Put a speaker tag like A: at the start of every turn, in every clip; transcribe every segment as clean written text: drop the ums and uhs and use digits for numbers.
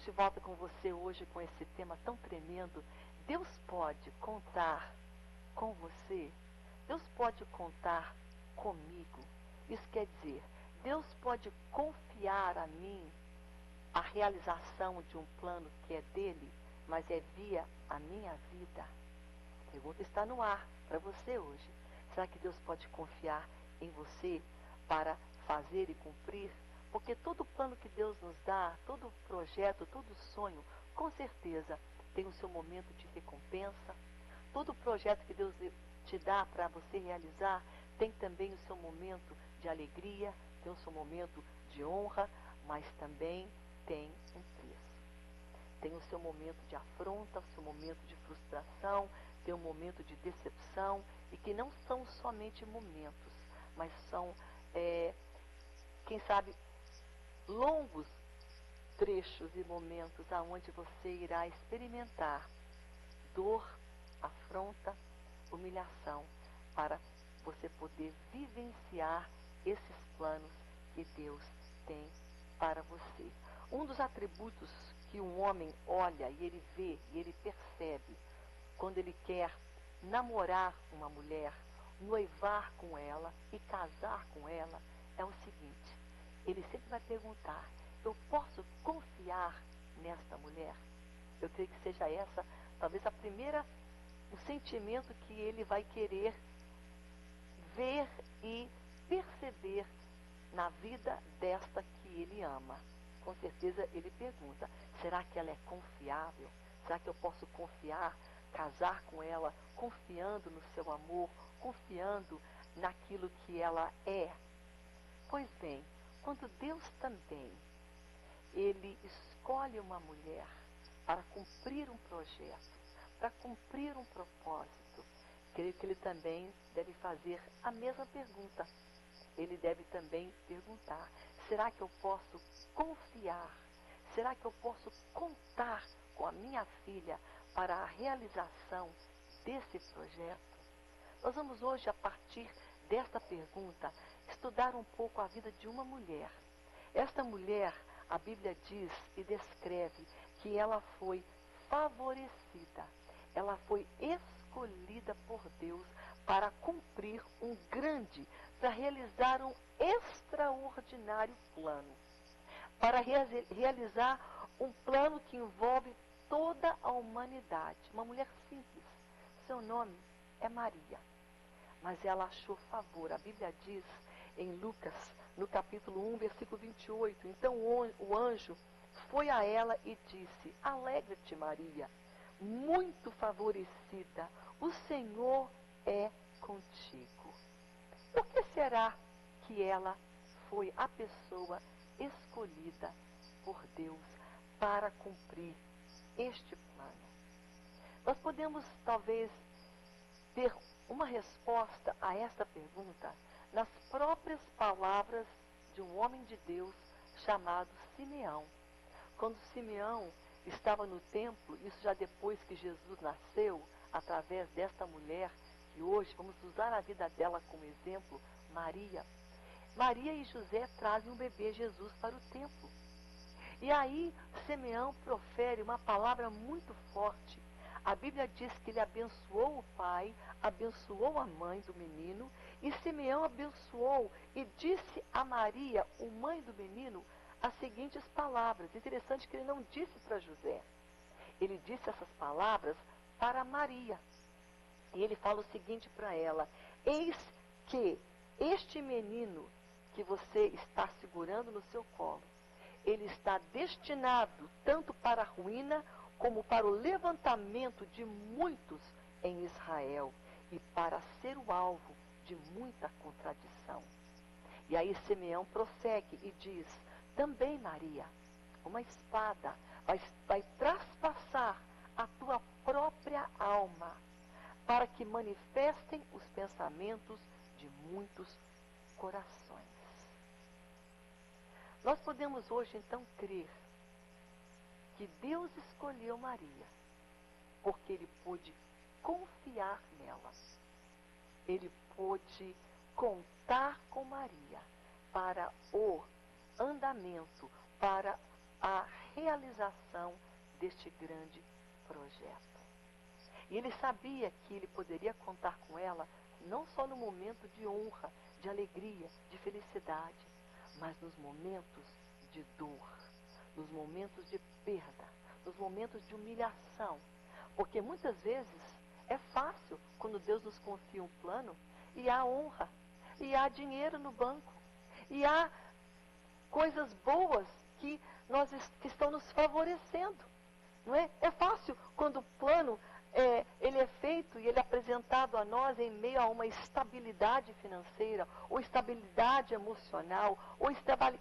A: Estamos de volta com você hoje com esse tema tão tremendo. Deus pode contar com você? Deus pode contar comigo? Isso quer dizer, Deus pode confiar a mim a realização de um plano que é dele, mas é via a minha vida? A pergunta está no ar para você hoje. Será que Deus pode confiar em você para fazer e cumprir? Porque todo plano que Deus nos dá, todo projeto, todo sonho, com certeza tem o seu momento de recompensa. Todo projeto que Deus te dá para você realizar tem também o seu momento de alegria, tem o seu momento de honra, mas também tem um preço. Tem o seu momento de afronta, o seu momento de frustração, tem um momento de decepção, e que não são somente momentos, mas são, quem sabe, longos trechos e momentos aonde você irá experimentar dor, afronta, humilhação, para você poder vivenciar esses planos que Deus tem para você. Um dos atributos que um homem olha e ele vê e ele percebe quando ele quer namorar uma mulher, noivar com ela e casar com ela é o seguinte: ele sempre vai perguntar: eu posso confiar nesta mulher? Eu creio que seja essa, talvez o sentimento que ele vai querer ver e perceber na vida desta que ele ama. Com certeza ele pergunta: será que ela é confiável? Será que eu posso confiar, casar com ela, confiando no seu amor, confiando naquilo que ela é? Pois bem, quando Deus também, ele escolhe uma mulher para cumprir um projeto, para cumprir um propósito, creio que ele também deve fazer a mesma pergunta. Ele deve também perguntar: será que eu posso confiar? Será que eu posso contar com a minha filha para a realização desse projeto? Nós vamos hoje, a partir desta pergunta, estudar um pouco a vida de uma mulher. Esta mulher, a Bíblia diz e descreve que ela foi favorecida, ela foi escolhida por Deus para cumprir para realizar um extraordinário plano, para realizar um plano que envolve toda a humanidade. Uma mulher simples, seu nome é Maria, mas ela achou favor. A Bíblia diz em Lucas, no capítulo 1, versículo 28, então o anjo foi a ela e disse: alegra-te, Maria, muito favorecida, o Senhor é contigo. Por que será que ela foi a pessoa escolhida por Deus para cumprir este plano? Nós podemos, talvez, ter uma resposta a esta pergunta nas próprias palavras de um homem de Deus chamado Simeão. Quando Simeão estava no templo, isso já depois que Jesus nasceu, através desta mulher, que hoje vamos usar a vida dela como exemplo, Maria. Maria e José trazem um bebê Jesus para o templo. E aí Simeão profere uma palavra muito forte. A Bíblia diz que ele abençoou o pai, abençoou a mãe do menino, e Simeão abençoou e disse a Maria, a mãe do menino, as seguintes palavras. Interessante que ele não disse para José. Ele disse essas palavras para Maria. E ele fala o seguinte para ela: eis que este menino que você está segurando no seu colo, ele está destinado tanto para a ruína como para o levantamento de muitos em Israel e para ser o alvo de muita contradição. E aí Simeão prossegue e diz: também, Maria, uma espada vai traspassar a tua própria alma, para que manifestem os pensamentos de muitos corações. Nós podemos hoje então crer que Deus escolheu Maria, porque Ele pôde confiar nela. Ele pôde contar com Maria para o andamento, para a realização deste grande projeto. E ele sabia que ele poderia contar com ela não só no momento de honra, de alegria, de felicidade, mas nos momentos de dor, nos momentos de perda, nos momentos de humilhação. Porque muitas vezes é fácil quando Deus nos confia um plano e há honra, e há dinheiro no banco, e há coisas boas que estão nos favorecendo. Não é? É fácil quando o plano ele é feito e ele é apresentado a nós em meio a uma estabilidade financeira, ou estabilidade emocional, ou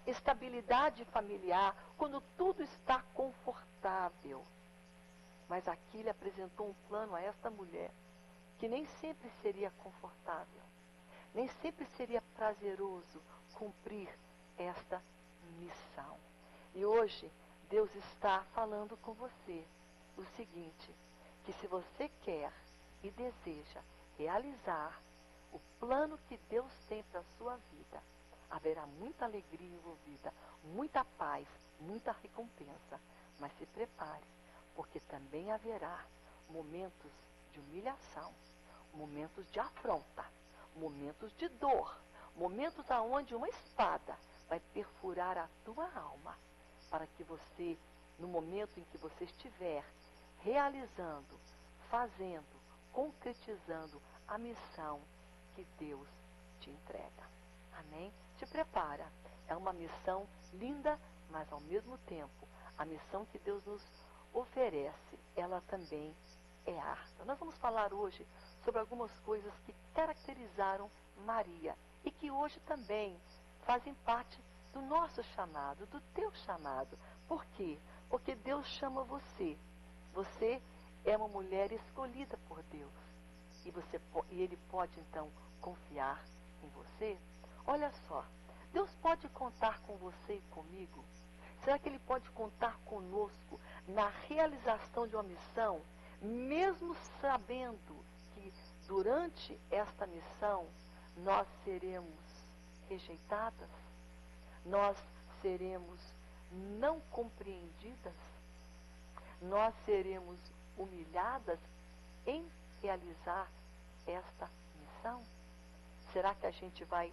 A: estabilidade familiar, quando tudo está confortável. Mas aqui ele apresentou um plano a esta mulher que nem sempre seria confortável, nem sempre seria prazeroso cumprir esta missão. E hoje Deus está falando com você o seguinte, que se você quer e deseja realizar o plano que Deus tem para a sua vida, haverá muita alegria envolvida, muita paz, muita recompensa. Mas se prepare, porque também haverá momentos de humilhação, momentos de afronta, momentos de dor, momentos onde uma espada vai perfurar a tua alma, para que você, no momento em que você estiver realizando, fazendo, concretizando a missão que Deus te entrega. Amém? Te prepara. É uma missão linda, mas ao mesmo tempo, a missão que Deus nos oferece, ela também é árdua. Nós vamos falar hoje sobre algumas coisas que caracterizaram Maria e que hoje também fazem parte do nosso chamado, do teu chamado. Por quê? Porque Deus chama você. Você é uma mulher escolhida por Deus. E Ele pode, então, confiar em você? Olha só, Deus pode contar com você e comigo? Será que Ele pode contar conosco na realização de uma missão, mesmo sabendo que durante esta missão nós seremos rejeitadas? Nós seremos não compreendidas? Nós seremos humilhadas em realizar esta missão? Será que a gente vai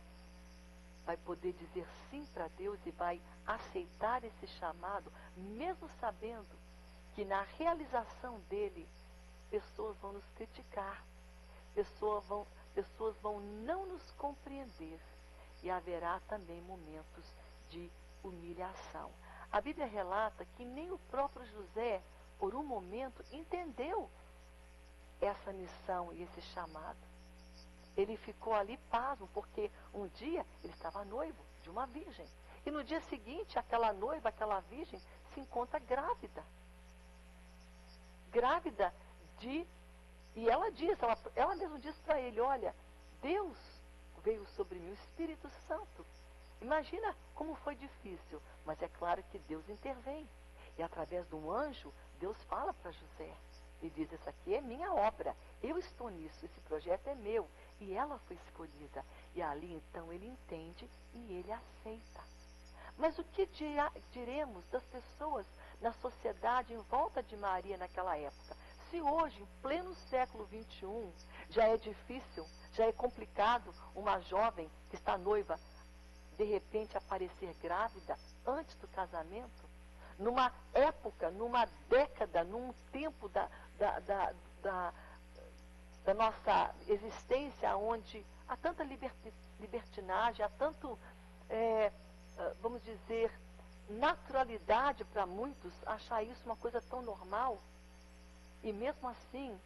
A: poder dizer sim para Deus e vai aceitar esse chamado, mesmo sabendo que na realização dele, pessoas vão nos criticar, pessoas vão não nos compreender, e haverá também momentos de humilhação. A Bíblia relata que nem o próprio José, por um momento, entendeu essa missão e esse chamado. Ele ficou ali pasmo, porque um dia ele estava noivo de uma virgem. E no dia seguinte, aquela noiva, aquela virgem, se encontra grávida. Grávida de... E ela mesma diz para ele, olha, Deus veio sobre mim, o Espírito Santo. Imagina como foi difícil, mas é claro que Deus intervém. E através de um anjo, Deus fala para José e diz, essa aqui é minha obra, eu estou nisso, esse projeto é meu. E ela foi escolhida. E ali então ele entende e ele aceita. Mas o que diremos das pessoas na sociedade em volta de Maria naquela época? Se hoje, em pleno século XXI, já é difícil, já é complicado uma jovem que está noiva, de repente aparecer grávida antes do casamento, numa época, numa década, num tempo da nossa existência, onde há tanta libertinagem, há tanto, vamos dizer, naturalidade para muitos, achar isso uma coisa tão normal. E mesmo assim,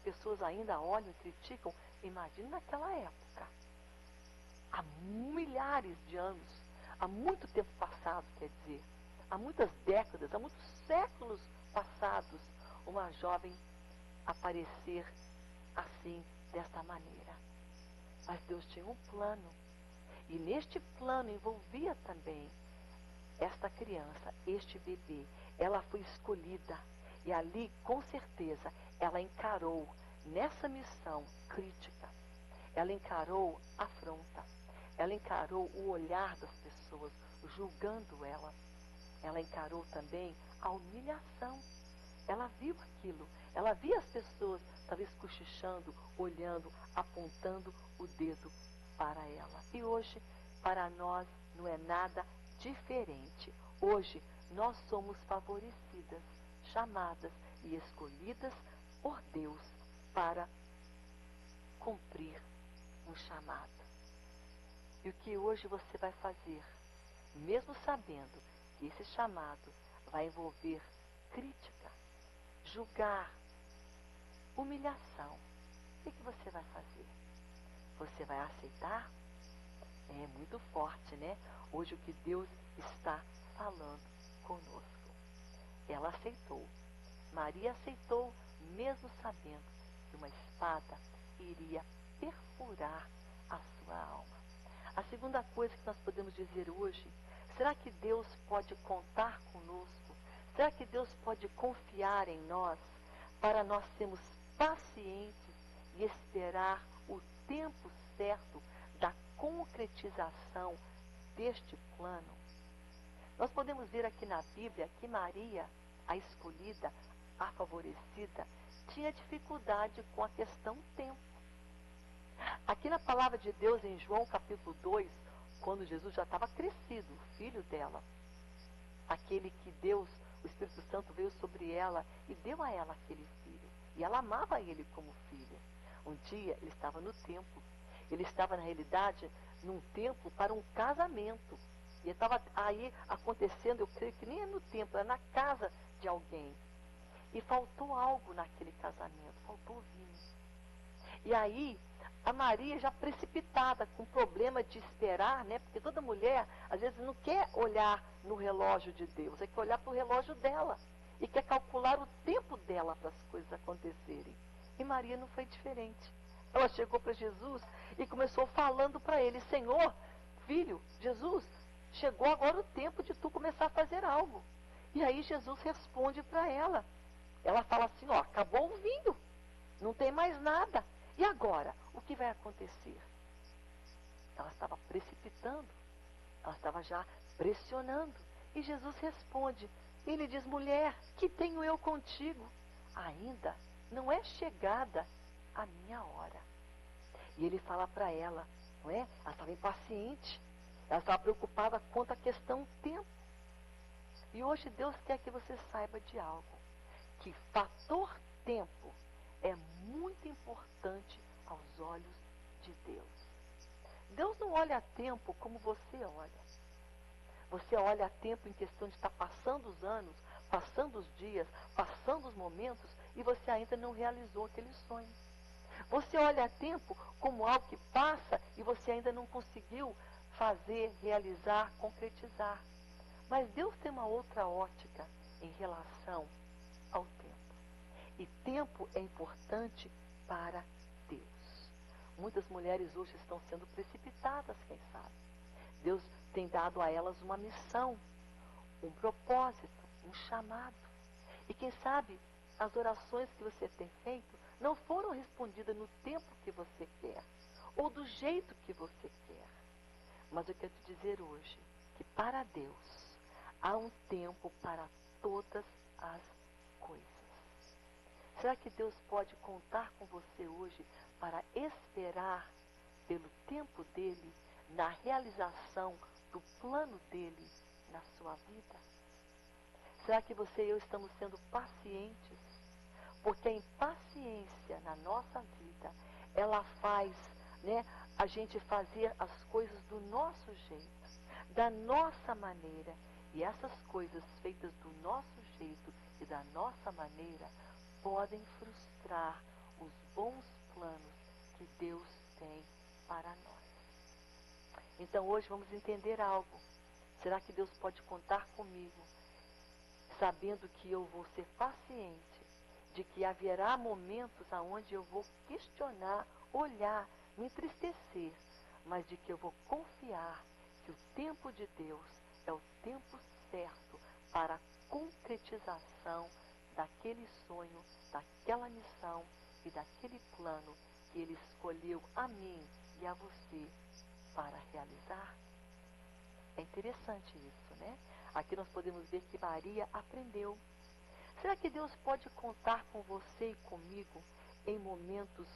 A: pessoas ainda olham e criticam. Imagina naquela época, há milhares de anos, há muito tempo passado, quer dizer, há muitas décadas, há muitos séculos passados, uma jovem aparecer assim, desta maneira. Mas Deus tinha um plano. E neste plano envolvia também esta criança, este bebê. Ela foi escolhida. E ali, com certeza, ela encarou nessa missão crítica. Ela encarou afronta. Ela encarou o olhar das pessoas, julgando ela. ela encarou também a humilhação. Ela viu aquilo, ela via as pessoas, talvez cochichando, olhando, apontando o dedo para ela. E hoje, para nós, não é nada diferente. Hoje, nós somos favorecidas, chamadas e escolhidas por Deus para cumprir um chamado. E o que hoje você vai fazer, mesmo sabendo que esse chamado vai envolver crítica, julgar, humilhação, o que você vai fazer? Você vai aceitar? É muito forte, né? Hoje o que Deus está falando conosco. Ela aceitou. Maria aceitou, mesmo sabendo que uma espada iria perfurar a sua alma. A segunda coisa que nós podemos dizer hoje, será que Deus pode contar conosco? Será que Deus pode confiar em nós para nós sermos pacientes e esperar o tempo certo da concretização deste plano? Nós podemos ver aqui na Bíblia que Maria, a escolhida, a favorecida, tinha dificuldade com a questão tempo. Aqui na palavra de Deus, em João capítulo 2, quando Jesus já estava crescido, o filho dela, aquele que Deus, o Espírito Santo veio sobre ela e deu a ela aquele filho. E ela amava ele como filho. Um dia ele estava no templo. Ele estava, na realidade, num templo para um casamento. E estava aí acontecendo, eu creio que nem é no templo, é na casa de alguém. E faltou algo naquele casamento, faltou vinho. E aí, a Maria já precipitada, com problema de esperar, né? Porque toda mulher, às vezes, não quer olhar no relógio de Deus, é que olhar para o relógio dela. E quer calcular o tempo dela para as coisas acontecerem. E Maria não foi diferente. Ela chegou para Jesus e começou falando para ele, Senhor, filho, Jesus, chegou agora o tempo de tu começar a fazer algo. E aí Jesus responde para ela. Ela fala assim, ó, acabou o vinho, não tem mais nada. E agora, o que vai acontecer? Ela estava precipitando, ela estava já pressionando. E Jesus responde, ele diz, mulher, que tenho eu contigo? Ainda não é chegada a minha hora. E ele fala para ela, não é? Ela estava impaciente, ela estava preocupada quanto à questão tempo. E hoje Deus quer que você saiba de algo, que fator tempo é muito importante aos olhos de Deus. Deus não olha a tempo como você olha. Você olha a tempo em questão de estar passando os anos, passando os dias, passando os momentos, e você ainda não realizou aquele sonho. Você olha a tempo como algo que passa e você ainda não conseguiu fazer, realizar, concretizar. Mas Deus tem uma outra ótica em relação ao tempo. E tempo é importante para Deus. Muitas mulheres hoje estão sendo precipitadas, quem sabe. Deus tem dado a elas uma missão, um propósito, um chamado. E quem sabe as orações que você tem feito não foram respondidas no tempo que você quer, ou do jeito que você quer. Mas eu quero te dizer hoje que para Deus há um tempo para todas as coisas. Será que Deus pode contar com você hoje para esperar pelo tempo dele, na realização do plano dele na sua vida? Será que você e eu estamos sendo pacientes? Porque a impaciência na nossa vida, ela faz, né, a gente fazer as coisas do nosso jeito, da nossa maneira. E essas coisas feitas do nosso jeito e da nossa maneira podem frustrar os bons planos que Deus tem para nós. Então hoje vamos entender algo. Será que Deus pode contar comigo, sabendo que eu vou ser paciente, de que haverá momentos onde eu vou questionar, olhar, me entristecer, mas de que eu vou confiar que o tempo de Deus é o tempo certo para a concretização daquele sonho, daquela missão e daquele plano que Ele escolheu a mim e a você para realizar? É interessante isso, né? Aqui nós podemos ver que Maria aprendeu. Será que Deus pode contar com você e comigo em momentos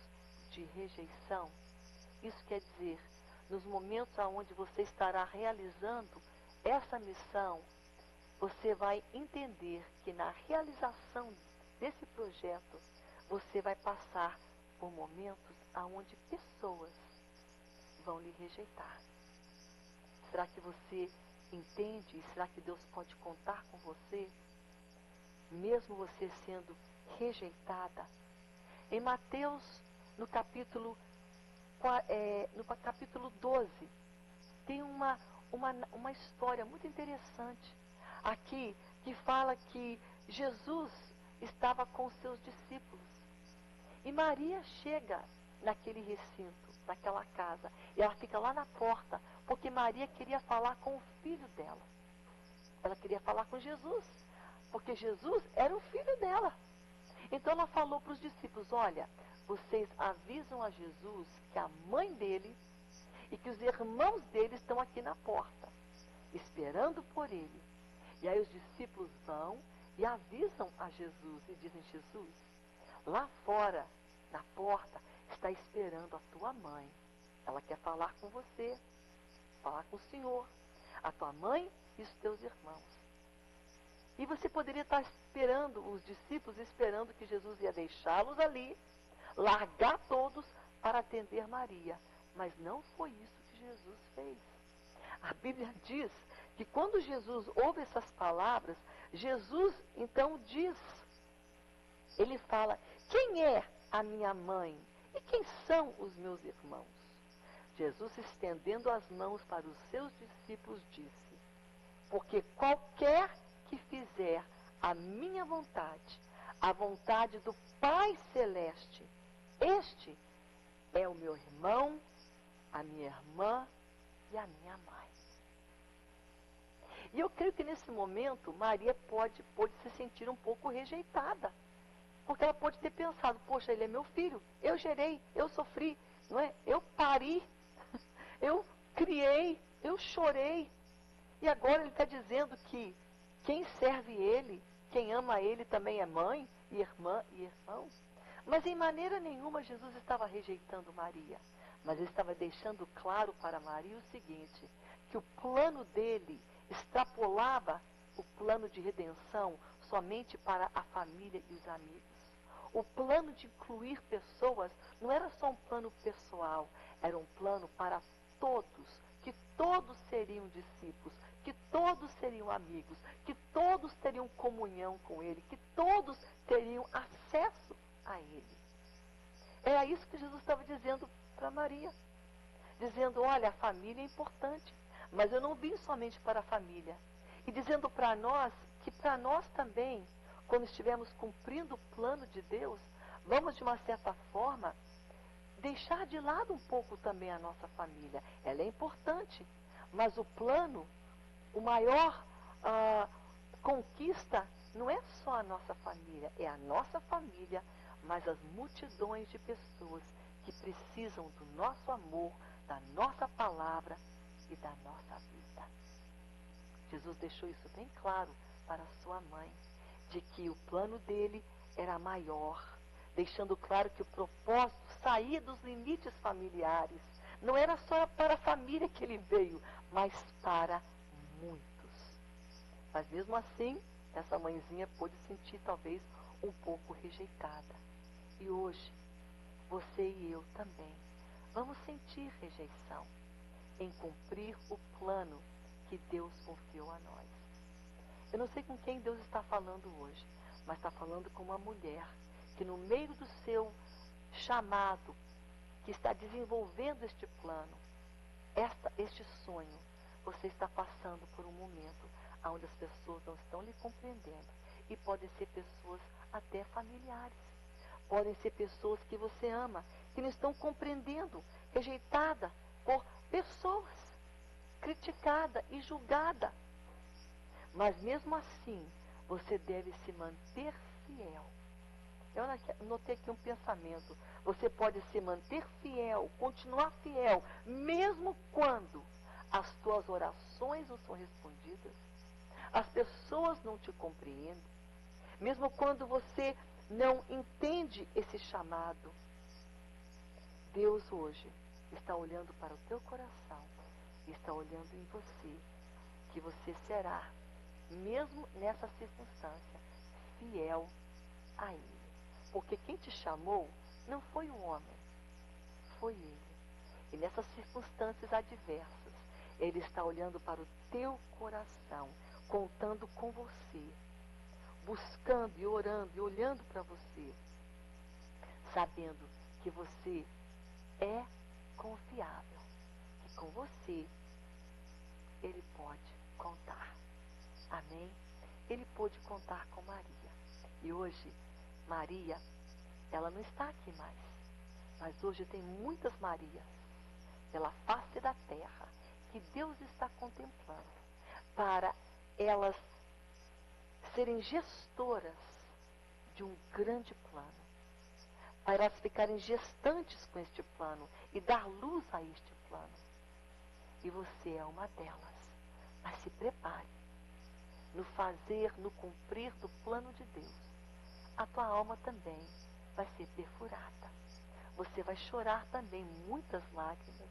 A: de rejeição? Isso quer dizer, nos momentos onde você estará realizando essa missão, você vai entender que na realização desse projeto, você vai passar por momentos onde pessoas vão lhe rejeitar. Será que você entende? Será que Deus pode contar com você? Mesmo você sendo rejeitada. Em Mateus, no capítulo 12, tem uma história muito interessante aqui, que fala que Jesus estava com seus discípulos. E Maria chega naquele recinto, naquela casa, e ela fica lá na porta, porque Maria queria falar com o filho dela. Ela queria falar com Jesus, porque Jesus era o filho dela. Então ela falou para os discípulos, olha, vocês avisam a Jesus que a mãe dele e que os irmãos dele estão aqui na porta, esperando por ele. E aí os discípulos vão e avisam a Jesus e dizem, Jesus, lá fora, na porta, está esperando a tua mãe. Ela quer falar com você, falar com o Senhor, a tua mãe e os teus irmãos. E você poderia estar esperando, os discípulos esperando que Jesus ia deixá-los ali, largar todos para atender Maria. Mas não foi isso que Jesus fez. A Bíblia diz que quando Jesus ouve essas palavras, Jesus então diz, ele fala, quem é a minha mãe e quem são os meus irmãos? Jesus, estendendo as mãos para os seus discípulos, disse, porque qualquer que fizer a minha vontade, a vontade do Pai Celeste, este é o meu irmão, a minha irmã e a minha mãe. E eu creio que nesse momento Maria pôde se sentir um pouco rejeitada. Porque ela pode ter pensado, poxa, ele é meu filho, eu gerei, eu sofri, não é? Eu pari, eu criei, eu chorei. E agora ele está dizendo que quem serve ele, quem ama ele também é mãe, e irmã e irmão. Mas em maneira nenhuma Jesus estava rejeitando Maria. Mas ele estava deixando claro para Maria o seguinte, que o plano dele extrapolava o plano de redenção somente para a família e os amigos. O plano de incluir pessoas não era só um plano pessoal, era um plano para todos, que todos seriam discípulos, que todos seriam amigos, que todos teriam comunhão com ele, que todos teriam acesso a ele. Era isso que Jesus estava dizendo para Maria. Dizendo, olha, a família é importante, mas eu não vim somente para a família. E dizendo para nós, que para nós também, quando estivermos cumprindo o plano de Deus, vamos de uma certa forma deixar de lado um pouco também a nossa família. Ela é importante, mas o plano, o maior conquista não é só a nossa família, é a nossa família, mas as multidões de pessoas que precisam do nosso amor, da nossa palavra e da nossa vida. Jesus deixou isso bem claro para a sua mãe, de que o plano dele era maior, deixando claro que o propósito saía dos limites familiares. Não era só para a família que ele veio, mas para muitos. Mas mesmo assim, essa mãezinha pôde sentir talvez um pouco rejeitada. E hoje, você e eu também vamos sentir rejeição em cumprir o plano que Deus confiou a nós. Eu não sei com quem Deus está falando hoje, mas está falando com uma mulher que no meio do seu chamado, que está desenvolvendo este plano, este sonho, você está passando por um momento onde as pessoas não estão lhe compreendendo. E podem ser pessoas até familiares. Podem ser pessoas que você ama, que não estão compreendendo, rejeitada por pessoas, criticada e julgada. Mas mesmo assim, você deve se manter fiel. Eu notei aqui um pensamento. Você pode se manter fiel, continuar fiel, mesmo quando as tuas orações não são respondidas, as pessoas não te compreendem, mesmo quando você não entende esse chamado, Deus hoje está olhando para o teu coração, está olhando em você, que você será, mesmo nessa circunstância, fiel a Ele. Porque quem te chamou não foi um homem, foi Ele. E nessas circunstâncias adversas, Ele está olhando para o teu coração, contando com você, buscando e orando e olhando para você, sabendo que você é confiável, que com você Ele pode contar. Amém? Ele pôde contar com Maria. E hoje, Maria, ela não está aqui mais. Mas hoje tem muitas Marias pela face da terra que Deus está contemplando para elas serem gestoras de um grande plano, para elas ficarem gestantes com este plano e dar luz a este plano. E você é uma delas. Mas se prepare no fazer, no cumprir do plano de Deus. A tua alma também vai ser perfurada. Você vai chorar também muitas lágrimas.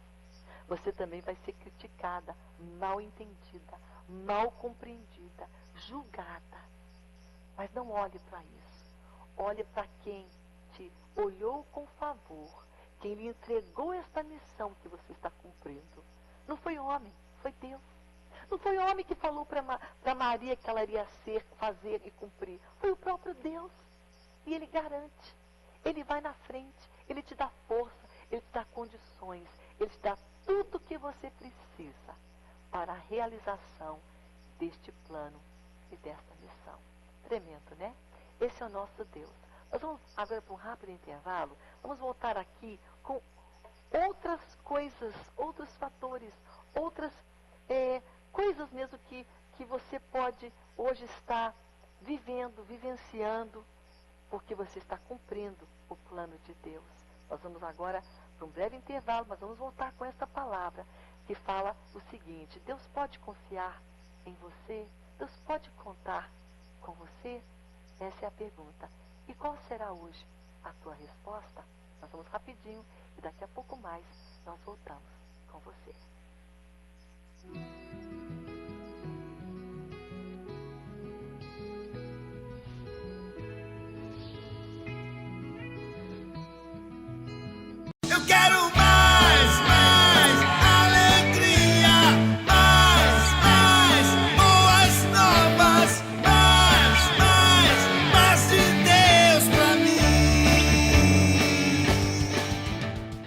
A: Você também vai ser criticada, mal entendida, mal compreendida, julgada. Mas não olhe para isso. Olhe para quem te olhou com favor, quem lhe entregou esta missão que você está cumprindo. Não foi homem, foi Deus. Não foi homem que falou para Maria que ela iria fazer e cumprir. Foi o próprio Deus. E Ele garante. Ele vai na frente. Ele te dá força. Ele te dá condições. Ele te dá tudo o que você precisa para a realização deste plano e desta missão. Tremendo, né? Esse é o nosso Deus. Nós vamos agora para um rápido intervalo. Vamos voltar aqui com outras coisas, outros fatores, outras coisas mesmo que você pode hoje estar vivendo, vivenciando, porque você está cumprindo o plano de Deus. Nós vamos agora para um breve intervalo, mas vamos voltar com esta palavra que fala o seguinte: Deus pode confiar em você? Deus pode contar com você? Essa é a pergunta. E qual será hoje a tua resposta? Nós vamos rapidinho e daqui a pouco mais nós voltamos com você.
B: Eu quero mais.